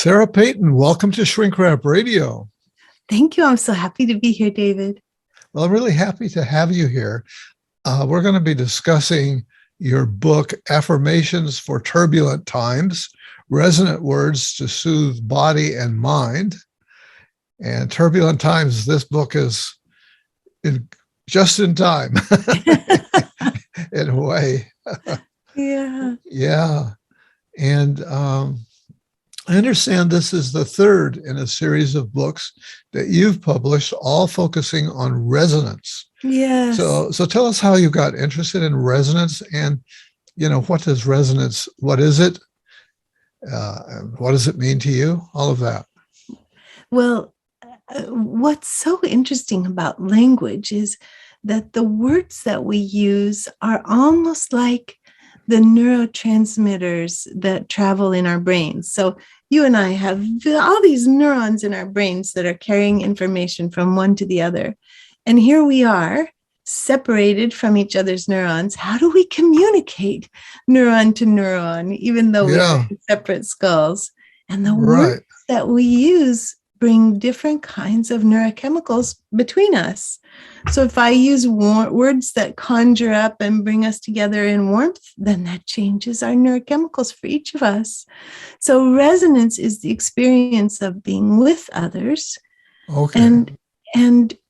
Sarah Peyton, welcome to Shrink Wrap Radio. Thank you. I'm so happy to be here, David. Well, I'm really happy to have you here. We're going to be discussing your book, Affirmations for Turbulent Times, Resonant Words to Soothe Body and Mind. And Turbulent Times, this book is just in time, in a way. Yeah. Yeah. And I understand this is the third in a series of books that you've published, all focusing on resonance. Yes. So tell us how you got interested in resonance, and what does resonance? What is it? What does it mean to you? All of that. Well, what's so interesting about language is that the words that we use are almost like the neurotransmitters that travel in our brains. So you and I have all these neurons in our brains that are carrying information from one to the other. And here we are, separated from each other's neurons. How do we communicate neuron to neuron, even though we are in separate skulls? And the words that we use bring different kinds of neurochemicals between us. So if I use words that conjure up and bring us together in warmth, then that changes our neurochemicals for each of us. So resonance is the experience of being with others, and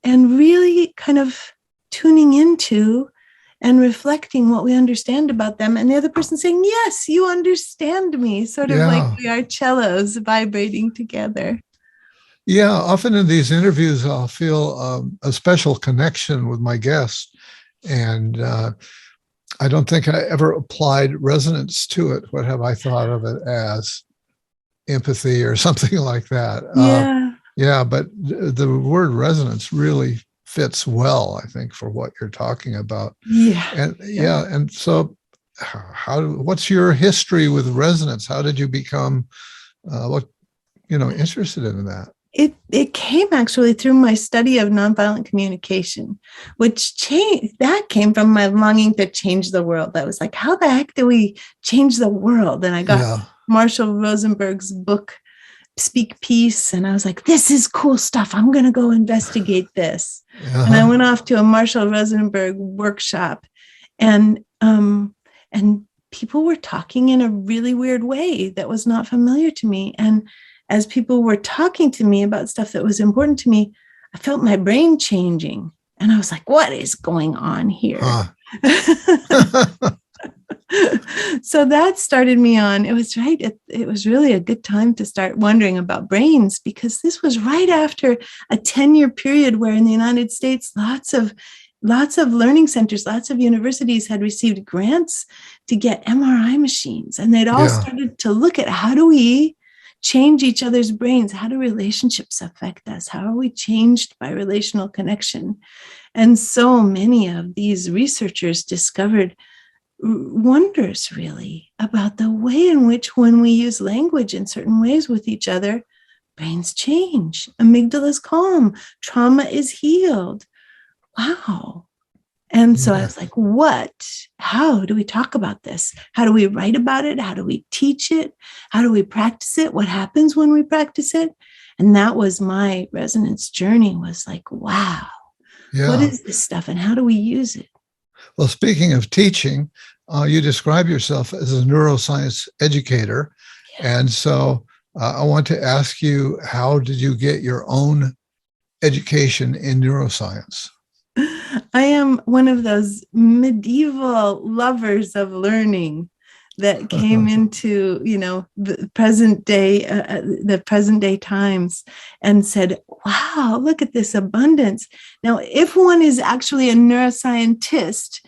really kind of tuning into and reflecting what we understand about them, and the other person saying, yes, you understand me, sort of like we are cellos vibrating together. Yeah, often in these interviews, I'll feel a special connection with my guests. And I don't think I ever applied resonance to it. What have I thought of it as? Empathy or something like that. But the word resonance really fits well, I think, for what you're talking about. And so what's your history with resonance? How did you become interested in that? It came actually through my study of nonviolent communication, which came from my longing to change the world. I was like, how the heck do we change the world? And I got Marshall Rosenberg's book, Speak Peace. And I was like, this is cool stuff. I'm going to go investigate this. And I went off to a Marshall Rosenberg workshop, and people were talking in a really weird way that was not familiar to me. And as people were talking to me about stuff that was important to me, I felt my brain changing. And I was like, what is going on here? So that started me on. It was it was really a good time to start wondering about brains, because this was right after a 10-year period where in the United States, lots of learning centers, lots of universities had received grants to get MRI machines. And they'd all started to look at, how do we change each other's brains? How do relationships affect us? How are we changed by relational connection? And so many of these researchers discovered wonders, really, about the way in which, when we use language in certain ways with each other, brains change. Amygdala is calm. Trauma is healed. Wow. And so I was like, how do we talk about this? How do we write about it? How do we teach it? How do we practice it? What happens when we practice it? And that was my resonance journey, was like, wow, what is this stuff and how do we use it? Well, speaking of teaching, you describe yourself as a neuroscience educator. And so I want to ask you, how did you get your own education in neuroscience? I am one of those medieval lovers of learning that came into, the present day times, and said, wow, look at this abundance. Now, if one is actually a neuroscientist,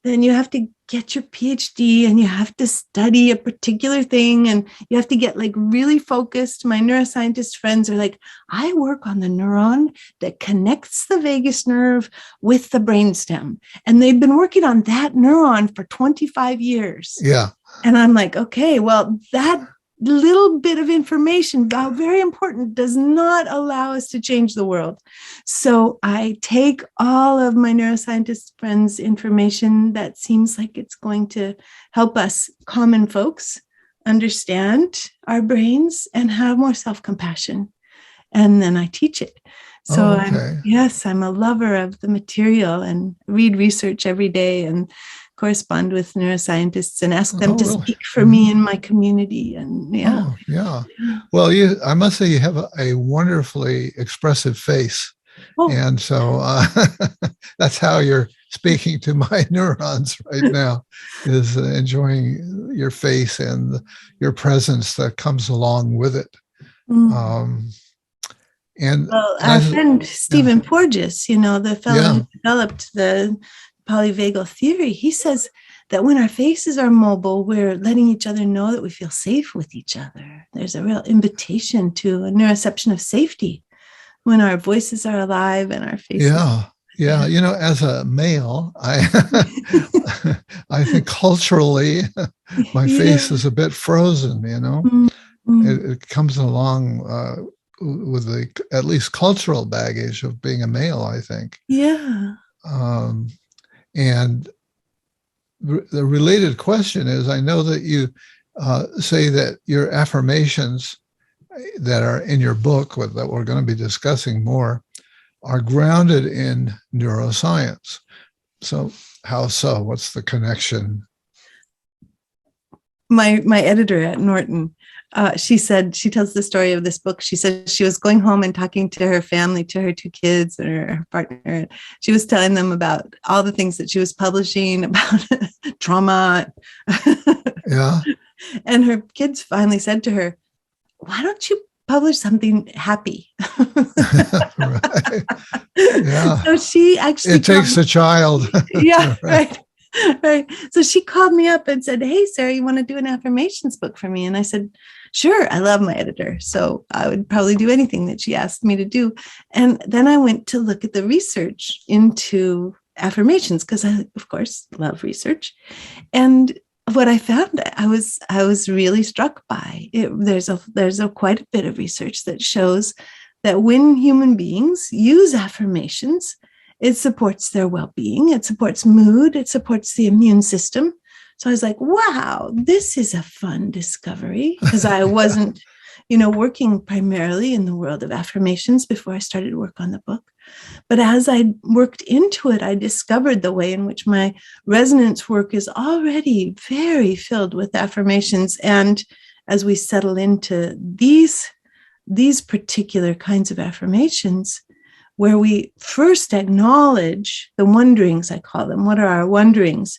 then you have to get your PhD and you have to study a particular thing and you have to get really focused. My neuroscientist friends are like, I work on the neuron that connects the vagus nerve with the brainstem. And they've been working on that neuron for 25 years. Yeah. And I'm like, okay, well, that little bit of information, though very important, does not allow us to change the world. So I take all of my neuroscientist friends' information that seems like it's going to help us common folks understand our brains and have more self-compassion. And then I teach it. So Oh, okay. I'm a lover of the material and read research every day and correspond with neuroscientists and ask them Oh, to really? speak for me in my community. And Oh, yeah. Well, I must say you have a wonderfully expressive face. Oh, And so that's how you're speaking to my neurons right now, is enjoying your face and your presence that comes along with it. mm. Um, and Well, our as, friend yeah, Stephen Porges, the fellow yeah, who developed the polyvagal theory, he says that when our faces are mobile, we're letting each other know that we feel safe with each other. There's a real invitation to a neuroception of safety when our voices are alive and our faces. yeah, yeah. As a male, I think culturally my Yeah. face is a bit frozen. Mm, mm. It comes along with the at least cultural baggage of being a male, I think. Yeah. Um, and the related question is, I know that you say that your affirmations that are in your book, that we're going to be discussing more, are grounded in neuroscience. So how so? What's the connection? My editor at Norton, she tells the story of this book. She said she was going home and talking to her family, to her 2 kids and her partner. She was telling them about all the things that she was publishing about trauma. Yeah. And her kids finally said to her, "Why don't you publish something happy?" Right. Yeah. So she actually It takes a child. yeah, Right. right. So she called me up and said, "Hey, Sarah, you want to do an affirmations book for me?" And I said, "Sure." I love my editor, so I would probably do anything that she asked me to do. And then I went to look at the research into affirmations because I, of course, love research. And what I found, I was really struck by it. There's a quite a bit of research that shows that when human beings use affirmations, it supports their well-being, it supports mood, it supports the immune system. So I was like, wow, this is a fun discovery, because I wasn't, working primarily in the world of affirmations before I started work on the book. But as I worked into it, I discovered the way in which my resonance work is already very filled with affirmations. And as we settle into these particular kinds of affirmations, where we first acknowledge the wonderings, I call them. What are our wonderings?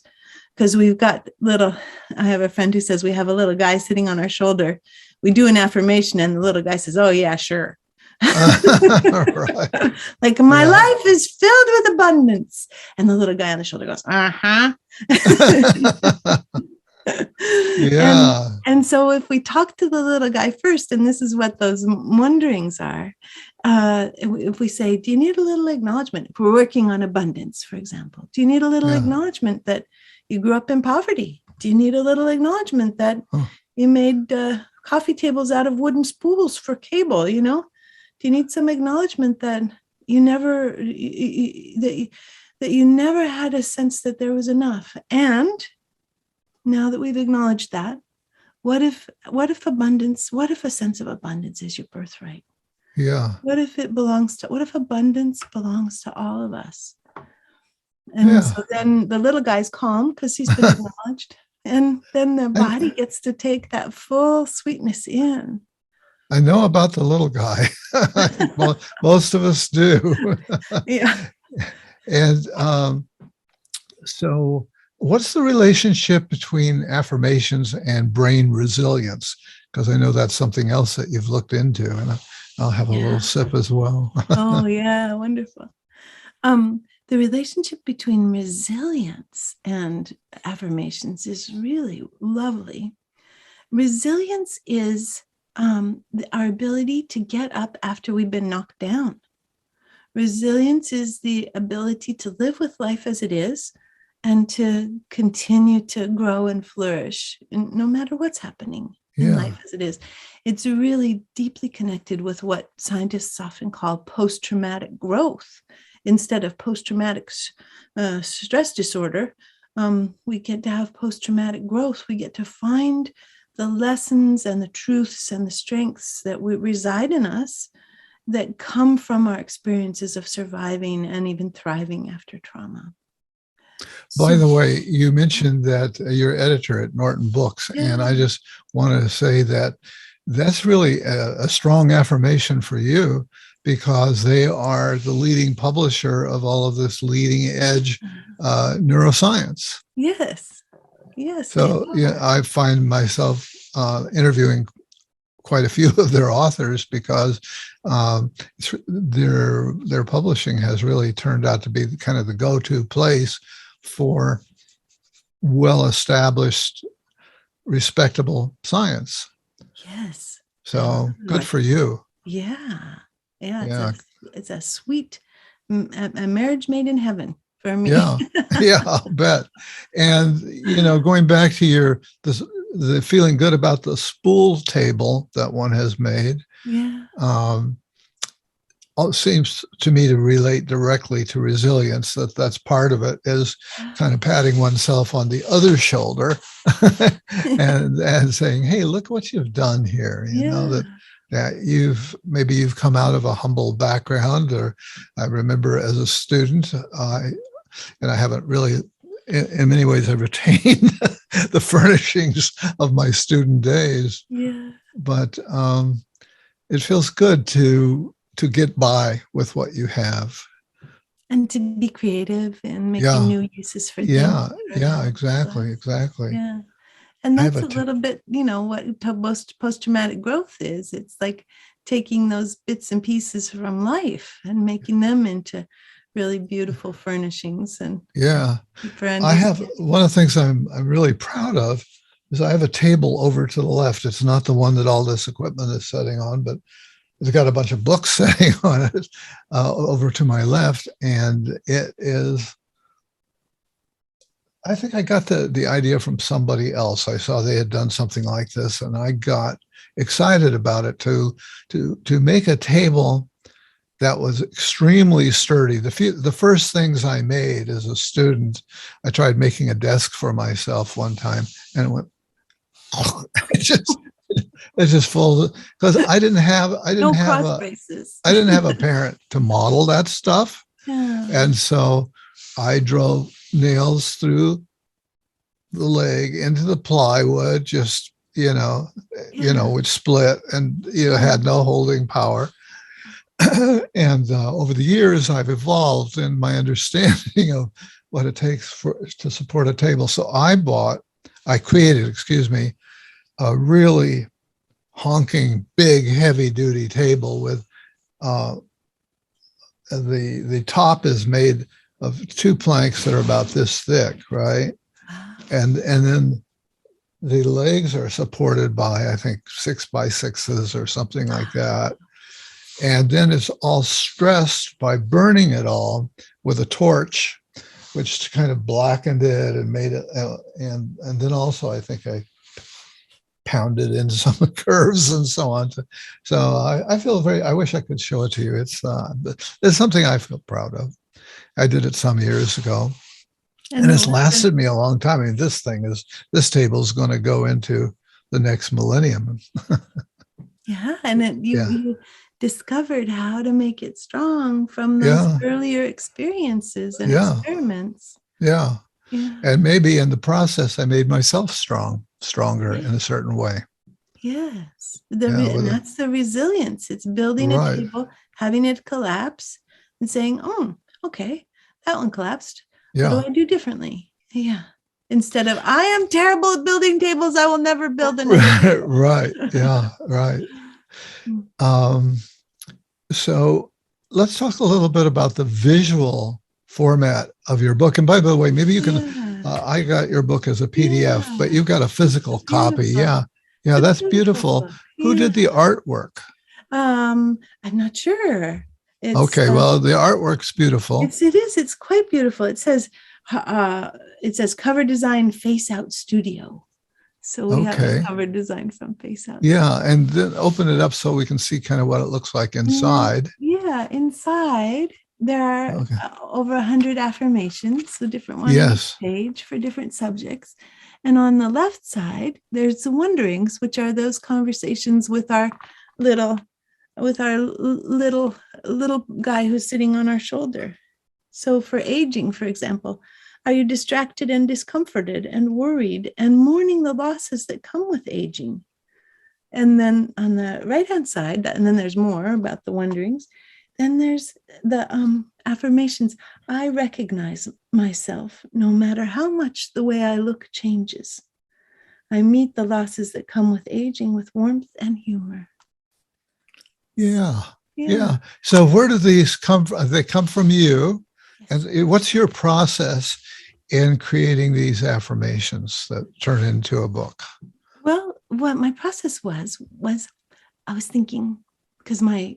Because I have a friend who says we have a little guy sitting on our shoulder. We do an affirmation and the little guy says, "Oh yeah, sure." Right. Like, my Yeah. life is filled with abundance. And the little guy on the shoulder goes, "Uh-huh." Yeah. And so if we talk to the little guy first, and this is what those wonderings are, if we say, "Do you need a little acknowledgement?" If we're working on abundance, for example, do you need a little Yeah. acknowledgement that you grew up in poverty? Do you need a little acknowledgement that you made coffee tables out of wooden spools for cable? Do you need some acknowledgement that you never that you never had a sense that there was enough? And now that we've acknowledged that, what if abundance, what if a sense of abundance is your birthright? Yeah. What if abundance belongs to all of us? And Yeah. so then the little guy's calm because he's been acknowledged. And then the body gets to take that full sweetness in. I know about the little guy. I think most of us do. Yeah. And so what's the relationship between affirmations and brain resilience? Because I know that's something else that you've looked into, and I'll have a little sip as well. Oh, yeah. Wonderful. The relationship between resilience and affirmations is really lovely. Resilience is our ability to get up after we've been knocked down. Resilience is the ability to live with life as it is and to continue to grow and flourish, no matter what's happening in life as it is. It's really deeply connected with what scientists often call post-traumatic growth. Instead of post-traumatic stress disorder, we get to have post-traumatic growth. We get to find the lessons and the truths and the strengths that reside in us that come from our experiences of surviving and even thriving after trauma. By So, the way, you mentioned that you're editor at Norton Books, and I just want to say that that's really a strong affirmation for you, because they are the leading publisher of all of this leading edge neuroscience. Yes. Yes. So yeah, I find myself interviewing quite a few of their authors, because their publishing has really turned out to be kind of the go-to place for well-established, respectable science. Yes. So good for you. Yeah. Yeah. Yeah. It's a sweet a marriage made in heaven for me. Yeah. Yeah, I'll bet. And, going back to the feeling good about the spool table that one has made. Yeah. It seems to me to relate directly to resilience. That's part of it, is kind of patting oneself on the other shoulder and saying, hey, look what you've done here. That you've come out of a humble background. Or I remember as a student, and I haven't really, in many ways, I've retained the furnishings of my student days. Yeah. But it feels good to get by with what you have. And to be creative and making new uses for things. Yeah, exactly. Yeah. And that's a little bit, what post-traumatic growth is. It's like taking those bits and pieces from life and making them into really beautiful furnishings. And I have one of the things I'm really proud of is I have a table over to the left. It's not the one that all this equipment is sitting on, but it's got a bunch of books sitting on it over to my left. And it is, I think I got the idea from somebody else. I saw they had done something like this, and I got excited about it to make a table that was extremely sturdy. The first things I made as a student, I tried making a desk for myself one time, and it went, it just folded, because I didn't have a parent to model that stuff. Yeah. And so I drove nails through the leg into the plywood, just, which split and, had no holding power. And over the years, I've evolved in my understanding of what it takes to support a table. So I created, a really honking, big, heavy-duty table with the top is made of 2 planks that are about this thick, right? And then the legs are supported by, I think, 6x6s or something like that. And then it's all stressed by burning it all with a torch, which kind of blackened it and made it. And then also, I think I pounded in some curves and so on. So I feel I wish I could show it to you. It's something I feel proud of. I did it some years ago, and it's lasted me a long time. I mean, this table is going to go into the next millennium. Yeah. And you discovered how to make it strong from those earlier experiences and experiments. Yeah. And maybe in the process, I made myself stronger in a certain way. Yes. And that's the resilience. It's building a table, having it collapse and saying, oh, okay, that one collapsed. What do I do differently? Yeah. Instead of, I am terrible at building tables, I will never build another. Right. Yeah. Right. So let's talk a little bit about the visual format of your book. And by the way, maybe you can, I got your book as a PDF, but you've got a physical copy. Yeah. Yeah. That's beautiful. Who did the artwork? I'm not sure. Well, the artwork's beautiful. It is. It's quite beautiful. It says cover design Face Out Studio. So we have a cover design from Face Out. Yeah. And then open it up so we can see kind of what it looks like inside. Yeah. Inside, there are over 100 affirmations, so different ones on each page for different subjects. And on the left side, there's the wonderings, which are those conversations with our little little guy who's sitting on our shoulder. So for aging, for example, are you distracted and discomforted and worried and mourning the losses that come with aging? And then on the right-hand side, and then there's more about the wonderings, then there's the affirmations. I recognize myself no matter how much the way I look changes. I meet the losses that come with aging with warmth and humor. Yeah. Yeah. So where do these come from? They come from you. And what's your process in creating these affirmations that turn into a book? Well, what my process was I was thinking, because my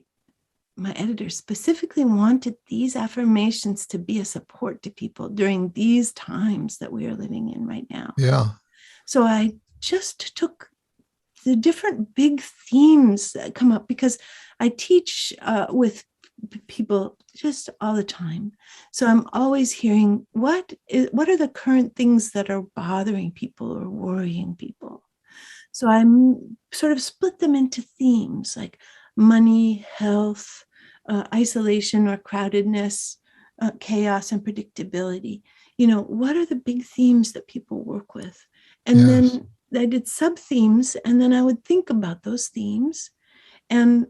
editor specifically wanted these affirmations to be a support to people during these times that we are living in right now. Yeah. So I just took the different big themes that come up, because I teach with people just all the time. So I'm always hearing what are the current things that are bothering people or worrying people. So I'm sort of split them into themes like money, health, isolation or crowdedness, chaos and predictability. What are the big themes that people work with? And then I did sub themes, and then I would think about those themes and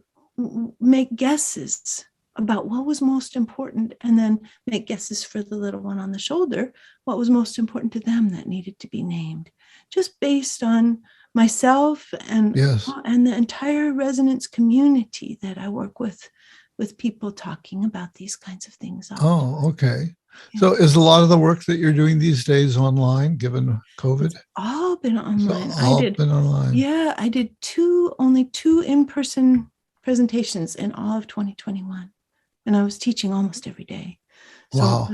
make guesses about what was most important, and then make guesses for the little one on the shoulder, what was most important to them that needed to be named, just based on myself and the entire resonance community that I work with people talking about these kinds of things. Oh, okay. Yeah. So is a lot of the work that you're doing these days online, given COVID? It's all been online. Been online. Yeah, I did only two in-person presentations in all of 2021. And I was teaching almost every day. So wow.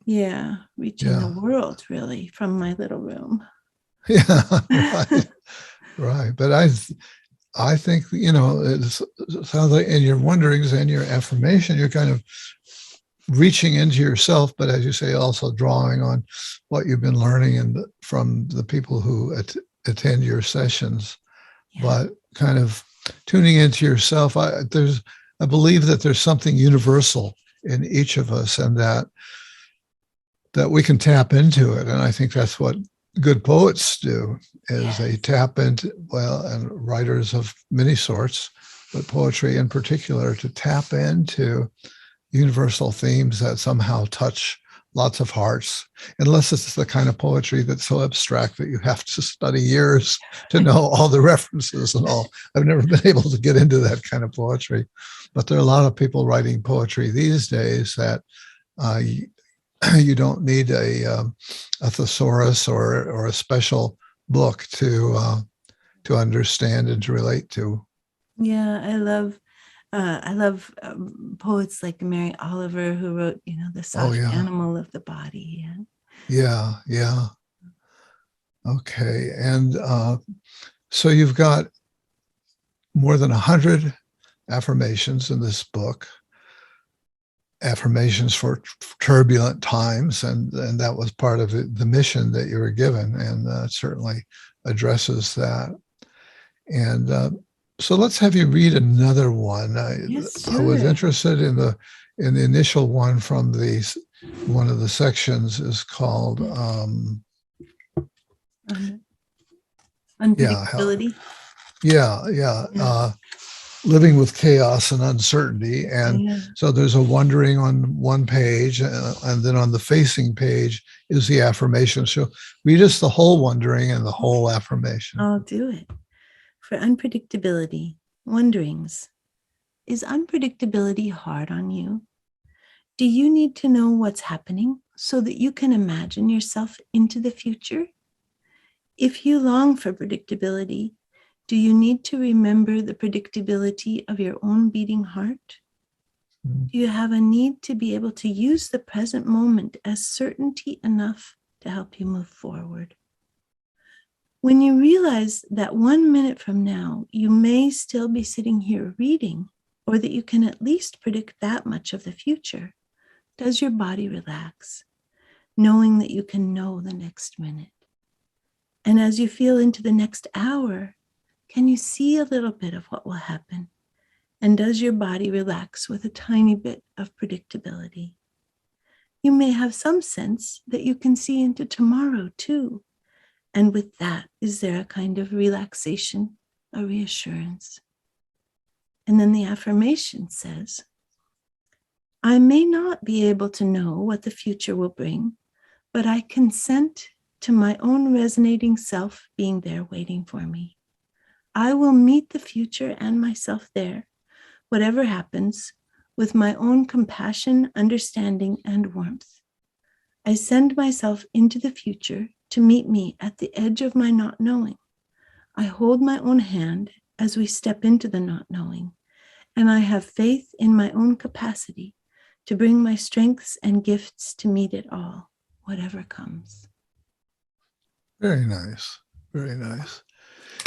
Yeah. Reaching the world really from my little room. Yeah. Right. Right. But I think, it sounds like in your wonderings and your affirmation, you're kind of reaching into yourself, but as you say, also drawing on what you've been learning from the people who attend your sessions, but kind of tuning into yourself. I believe that there's something universal in each of us, and that we can tap into it. And I think that's what good poets do, is they tap into, and writers of many sorts, but poetry in particular, to tap into universal themes that somehow touch lots of hearts, unless it's the kind of poetry that's so abstract that you have to study years to know all the references and all. I've never been able to get into that kind of poetry, but there are a lot of people writing poetry these days that you don't need a thesaurus or a special book to understand and to relate to. Yeah, I love poets like Mary Oliver, who wrote, The Soft Animal of the Body. Yeah. Okay. And so you've got more than 100 affirmations in this book, affirmations for turbulent times. And that was part of the mission that you were given, and certainly addresses that. And so let's have you read another one. Yes, sure. I was interested in the initial one from one of the sections is called unpredictability. Living with chaos and uncertainty. And so there's a wondering on one page, and then on the facing page is the affirmation. So read us the whole wondering and the whole affirmation. I'll do it. For unpredictability, wonderings. Is unpredictability hard on you? Do you need to know what's happening so that you can imagine yourself into the future? If you long for predictability, do you need to remember the predictability of your own beating heart? Do you have a need to be able to use the present moment as certainty enough to help you move forward? When you realize that 1 minute from now, you may still be sitting here reading, or that you can at least predict that much of the future, does your body relax, knowing that you can know the next minute? And as you feel into the next hour, can you see a little bit of what will happen? And does your body relax with a tiny bit of predictability? You may have some sense that you can see into tomorrow too. And with that, is there a kind of relaxation, a reassurance? And then the affirmation says, I may not be able to know what the future will bring, but I consent to my own resonating self being there waiting for me. I will meet the future and myself there, whatever happens, with my own compassion, understanding, and warmth. I send myself into the future to meet me at the edge of my not knowing. I hold my own hand as we step into the not knowing, and I have faith in my own capacity to bring my strengths and gifts to meet it all, whatever comes. Very nice. Very nice.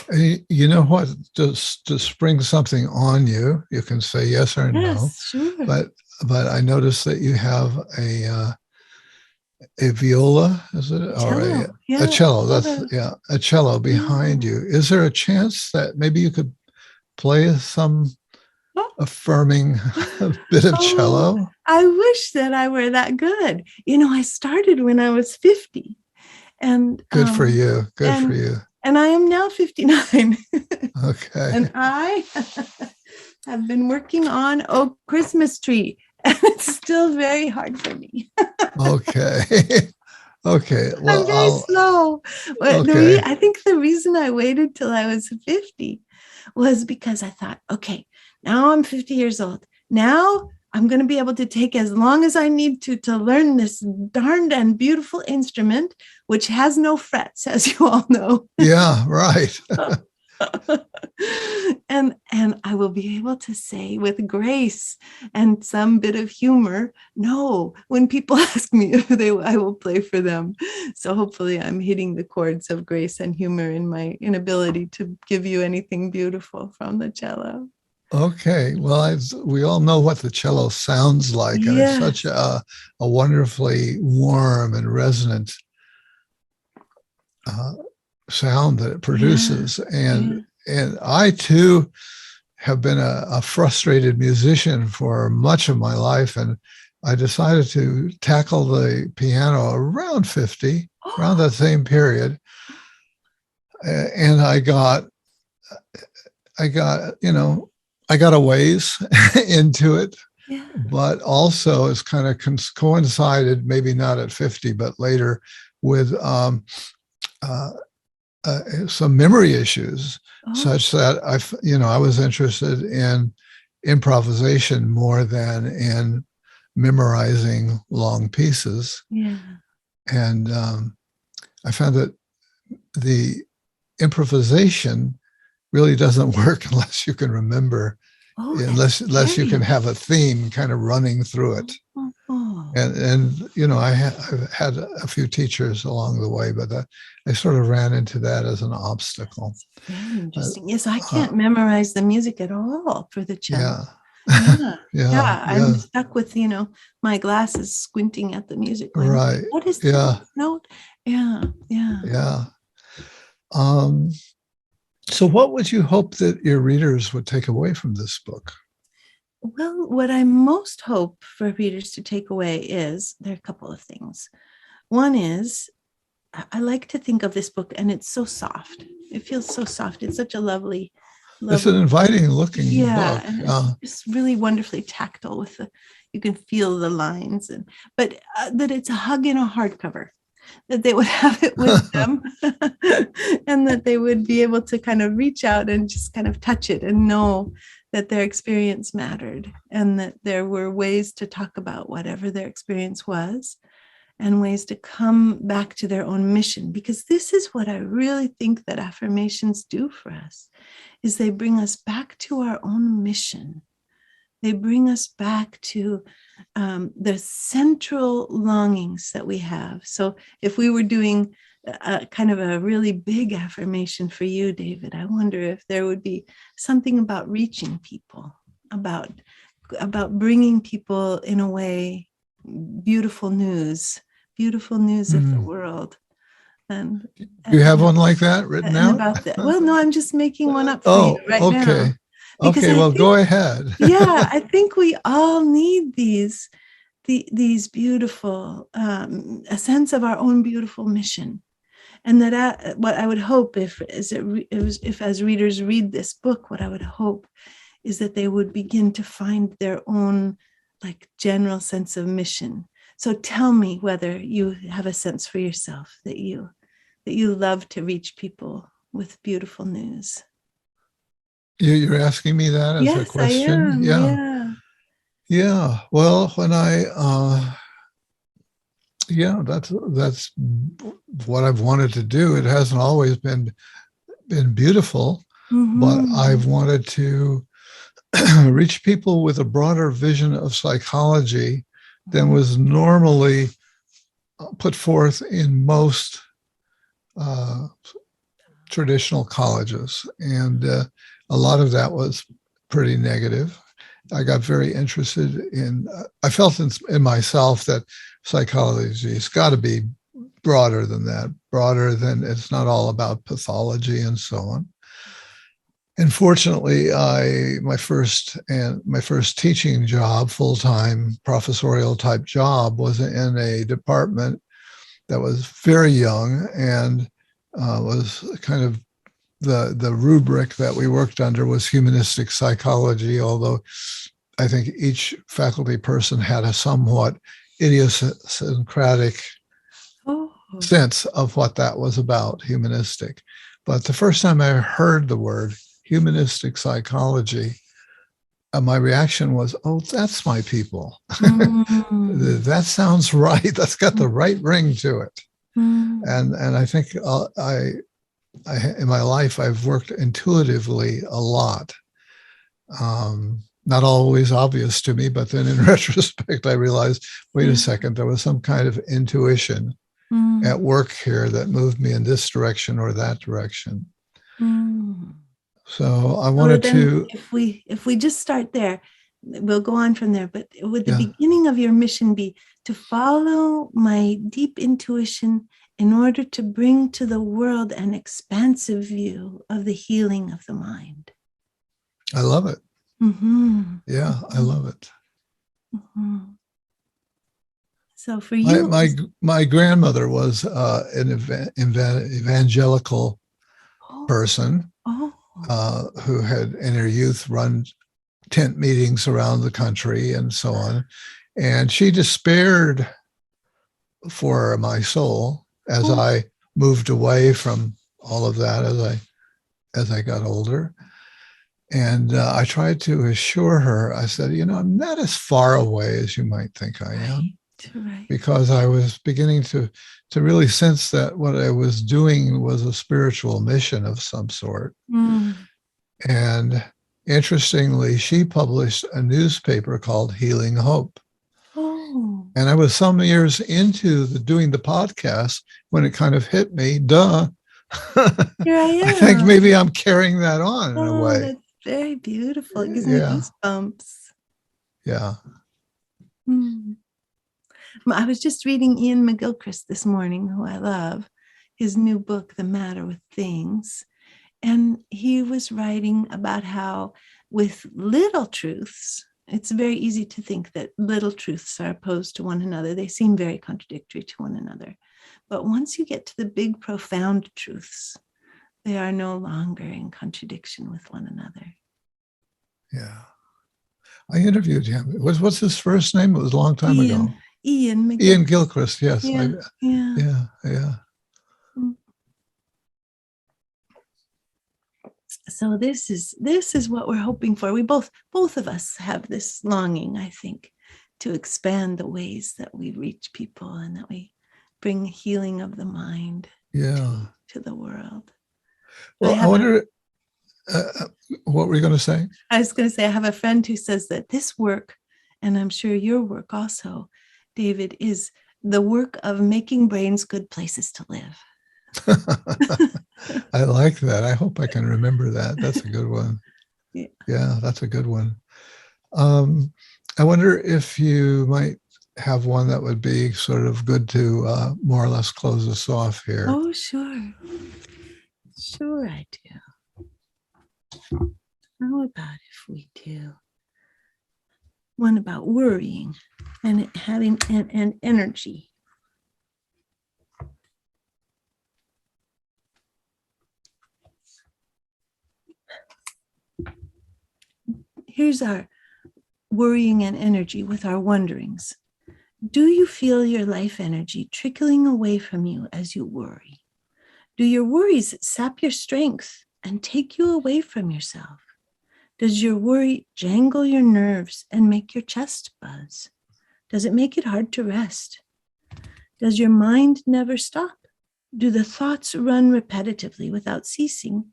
And you know what? Just to spring something on you, you can say yes or no. Yes, sure. But I noticed that you have a viola, is it, or a cello? That's a cello behind you. Is there a chance that maybe you could play some affirming bit of cello? I wish that I were that good. You know, I started when I was 50, and good for you. Good for you. And I am now 59. Okay. And I have been working on Christmas tree, and it's still very hard for me. Okay. Okay. Well, I'm very slow. But okay. I think the reason I waited till I was 50 was because I thought, okay, now I'm 50 years old. Now I'm going to be able to take as long as I need to learn this darned and beautiful instrument, which has no frets, as you all know. Yeah, right. and I will be able to say with grace and some bit of humor, no, when people ask me if I will play for them. So hopefully I'm hitting the chords of grace and humor in my inability to give you anything beautiful from the cello. Okay. Well, we all know what the cello sounds like. And it's such a wonderfully warm and resonant sound that it produces. And I too have been a frustrated musician for much of my life. And I decided to tackle the piano around 50, around that same period. And I got a ways into it, but also it's kind of coincided, maybe not at 50, but later, with some memory issues, such that I was interested in improvisation more than in memorizing long pieces. Yeah. And I found that the improvisation really doesn't work unless you can remember, unless you can have a theme kind of running through it. And I've had a few teachers along the way, but I sort of ran into that as an obstacle. That's very interesting. Yes, I can't memorize the music at all for the cello. Yeah. I'm stuck with my glasses squinting at the music. Going, right. What is the note? Yeah. So what would you hope that your readers would take away from this book? Well, what I most hope for readers to take away is, there are a couple of things. One is, I like to think of this book, and it's so soft. It feels so soft. It's such a lovely it's an inviting looking book. And it's really wonderfully tactile you can feel the lines, but that it's a hug in a hardcover, that they would have it with them and that they would be able to kind of reach out and just kind of touch it and know that their experience mattered, and that there were ways to talk about whatever their experience was, and ways to come back to their own mission. Because this is what I really think that affirmations do for us, is they bring us back to our own mission. They bring us back to the central longings that we have. So if we were doing kind of a really big affirmation for you, David, I wonder if there would be something about reaching people, about bringing people, in a way, beautiful news of the world. And Do you have one like that written and out? about that. Well, no, I'm just making one up for Oh, you right okay. now. Because Okay, I well, think, go ahead. yeah, I think we all need these beautiful, a sense of our own beautiful mission. And that what I would hope if as readers read this book, what I would hope is that they would begin to find their own like general sense of mission. So tell me whether you have a sense for yourself that you love to reach people with beautiful news. You're asking me that as a Yes, I question? am. Yeah. Yeah. Yeah. Well, when yeah, that's what I've wanted to do. It hasn't always been beautiful, but Mm-hmm. I've wanted to reach people with a broader vision of psychology than was normally put forth in most uh, traditional colleges. And a lot of that was pretty negative. I got very interested in, I felt in myself that psychology has got to be broader than that, broader than it's not all about pathology and so on. And fortunately, my first teaching job, full time professorial type job, was in a department that was very young and was kind of the rubric that we worked under was humanistic psychology, although I think each faculty person had a somewhat idiosyncratic sense of what that was about, humanistic. But the first time I heard the word humanistic psychology, my reaction was, oh, that's my people. That sounds right. That's got the right ring to it. And I think I in my life, I've worked intuitively a lot. Not always obvious to me, but then in retrospect, I realized, wait a second, there was some kind of intuition at work here that moved me in this direction or that direction. So I wanted to. If we just start there, we'll go on from there. But would the beginning of your mission be to follow my deep intuition in order to bring to the world an expansive view of the healing of the mind? I love it. Mm-hmm. Yeah, I love it. Mm-hmm. So for you, my grandmother was an evangelical person who had in her youth run tent meetings around the country and so on. And she despaired for my soul as I moved away from all of that as I got older. And I tried to assure her, I said, I'm not as far away as you might think I am. Right. Because I was beginning to really sense that what I was doing was a spiritual mission of some sort. And interestingly, she published a newspaper called Healing Hope. And I was some years into doing the podcast when it kind of hit me, duh. Here I am. I think maybe I'm carrying that on in a way. That's very beautiful. It gives me goosebumps. Yeah. I was just reading Ian McGilchrist this morning, who I love, his new book, The Matter with Things. And he was writing about how with little truths, it's very easy to think that little truths are opposed to one another. They seem very contradictory to one another. But once you get to the big, profound truths, they are no longer in contradiction with one another. Yeah. I interviewed him. What's his first name? It was a long time ago. Ian McGilchrist. Ian Gilchrist, yes. Yeah. So this is what we're hoping for. We both of us have this longing, I think, to expand the ways that we reach people and that we bring healing of the mind to the world. Well, I wonder, what were you going to say? I was going to say, I have a friend who says that this work, and I'm sure your work also, David, is the work of making brains good places to live. I like that. I hope I can remember that. That's a good one. Yeah, that's a good one. I wonder if you might have one that would be sort of good to more or less close us off here. Oh, sure. Sure, I do. How about if we do one about worrying and having an energy? Here's our worrying and energy with our wonderings. Do you feel your life energy trickling away from you as you worry? Do your worries sap your strength and take you away from yourself? Does your worry jangle your nerves and make your chest buzz? Does it make it hard to rest? Does your mind never stop? Do the thoughts run repetitively without ceasing?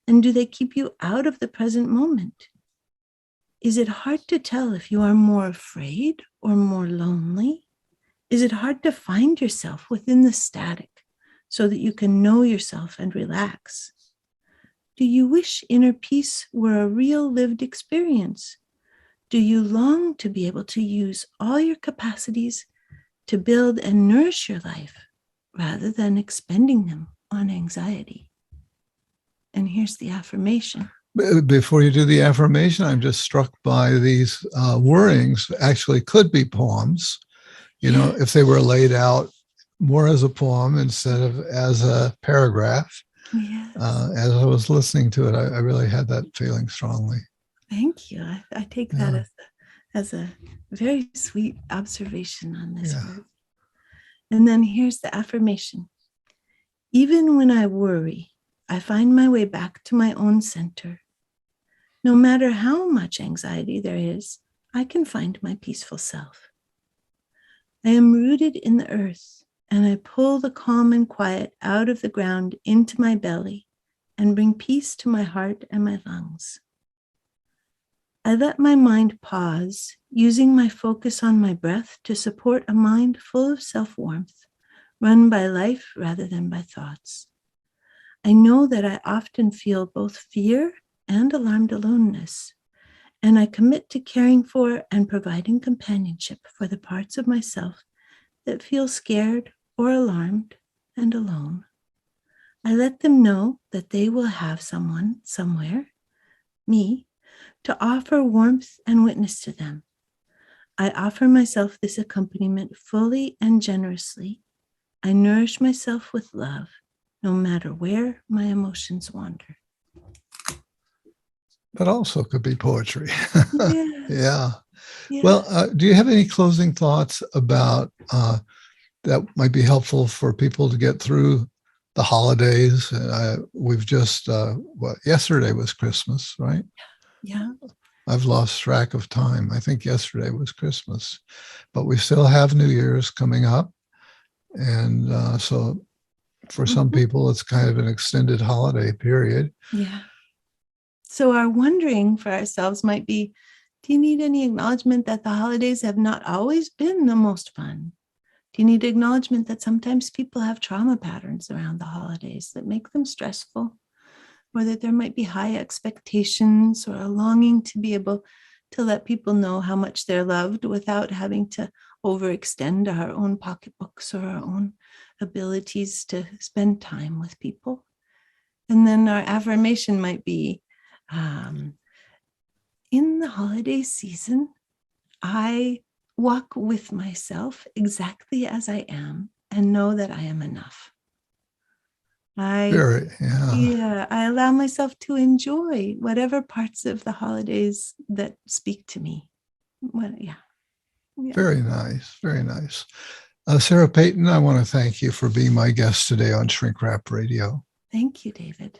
And do they keep you out of the present moment? Is it hard to tell if you are more afraid or more lonely? Is it hard to find yourself within the static so that you can know yourself and relax? Do you wish inner peace were a real lived experience? Do you long to be able to use all your capacities to build and nourish your life rather than expending them on anxiety? And here's the affirmation. Before you do the affirmation, I'm just struck by these worryings actually could be poems, you know, if they were laid out more as a poem instead of as a paragraph. Yes. As I was listening to it, I really had that feeling strongly. Thank you. I take that as a very sweet observation on this word. And then here's the affirmation. Even when I worry, I find my way back to my own center. No matter how much anxiety there is, I can find my peaceful self. I am rooted in the earth, and I pull the calm and quiet out of the ground into my belly and bring peace to my heart and my lungs. I let my mind pause, using my focus on my breath to support a mind full of self-warmth, run by life rather than by thoughts. I know that I often feel both fear and alarmed aloneness, and I commit to caring for and providing companionship for the parts of myself that feel scared or alarmed and alone. I let them know that they will have someone somewhere, me, to offer warmth and witness to them. I offer myself this accompaniment fully and generously. I nourish myself with love, no matter where my emotions wander. That also could be poetry. Yes. Yeah. Yes. Well, do you have any closing thoughts about that might be helpful for people to get through the holidays? We've just, yesterday was Christmas, right? Yeah. I've lost track of time. I think yesterday was Christmas, but we still have New Year's coming up. And so for some people, it's kind of an extended holiday period. Yeah. So our wondering for ourselves might be, do you need any acknowledgement that the holidays have not always been the most fun? Do you need acknowledgement that sometimes people have trauma patterns around the holidays that make them stressful? Or that there might be high expectations or a longing to be able to let people know how much they're loved without having to overextend our own pocketbooks or our own abilities to spend time with people. And then our affirmation might be, in the holiday season, I walk with myself exactly as I am and know that I am enough. I allow myself to enjoy whatever parts of the holidays that speak to me. Very nice. Very nice. Sarah Peyton, I want to thank you for being my guest today on Shrink Wrap Radio. Thank you, David.